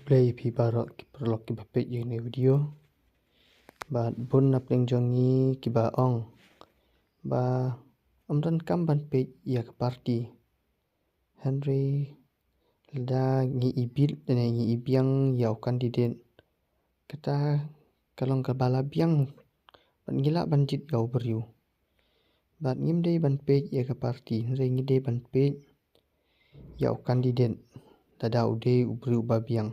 play pi barok ki perlok ki bapet ye ne video ba bun nap leng jongi ki ba ong ba amdan kam ban pe ya ka party Henry da ngi ibil ne ngi ibiang yau candidate kata kalong ka bala biang ban gila ban jit yau beriu bat ngim dei ban pe ya ka party re ngi dei ban pe yau candidate tada ude ubriu ba biang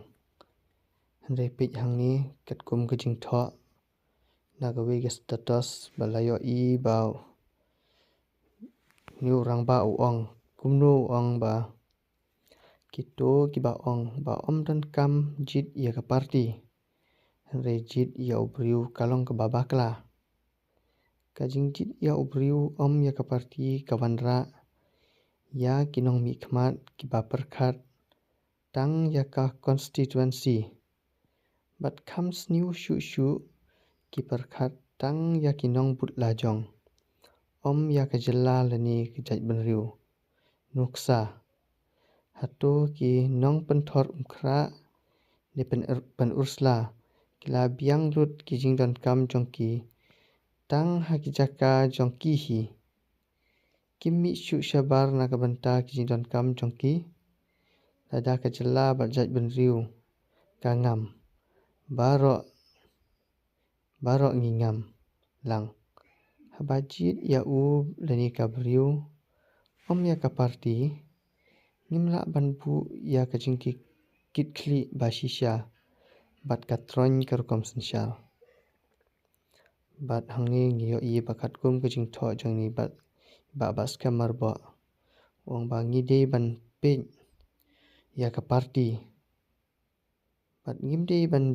Henry pe hang ni kat kum ka jing tho na ka we status balayo I bau niu rang ba ong kumnu ong ba kito ki ba ong ba om dan kam jit ya ka party Henry jit ya ubriu kalong ka babakla ka jing jit ya ubriu om ya ka party kawanra ya kinong mi khmat ki ba perkhat tang ya ka constituency but comes new shu ki perkhat tang ya kinong but lajong om ya ka jilla lani ki jaj benriu nuksa hatu ki nong penthor umkhra ni pen ursla kila biang lut ki jingdon kam jongki tang ha ki jaka jongki hi kimi shu shabar na ka banta ki jingdon kam jongki lada ka jilla ba jaj benriu ka ngam baro ngingam lang habajit ya u lani ka beriu om ya ka party ngimla ban bu ya ka jingki kitkhli ba shisha bat ka tron ka rukom sinshal bat hangni ngiyo I bakat kum ka jing tho jongni bat ba bas kamar bo ong ba ngi dei ban pe ya ka party bat ngim dei ban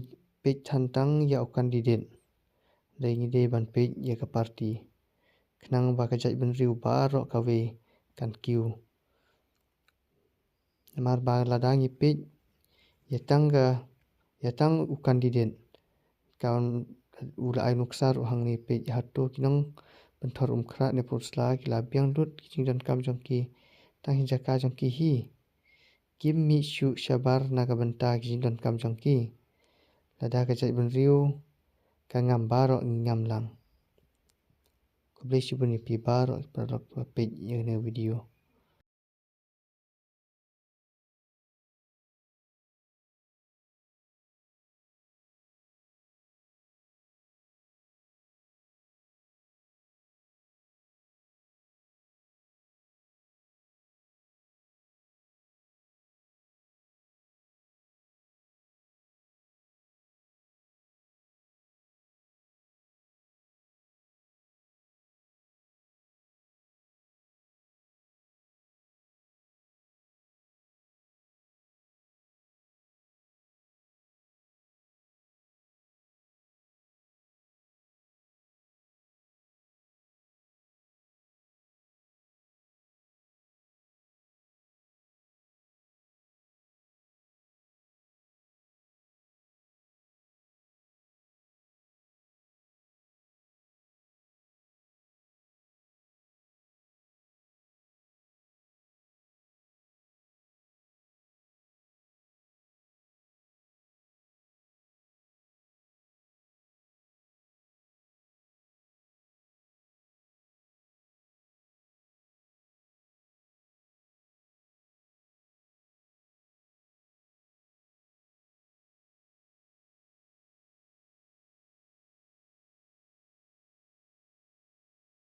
pe thantang ya o candidate re ngi dei ban pe ya ka party khnang ba ka jaj ban riu ba ro ka we kan kiu mar ba lada ngi pe yatang u candidate kaun ula ai nuksar u hangni pe hatu kinong penthor umkhra ne pursla kila biang lut jingdan kam jongki tang hi jaka jongki hi kim mi shu shabar na ka banta jingdan kam jongki lada ka jaj ban riu ka ngam baro ngam lang kublai shibuni pi baro perlok pe ne video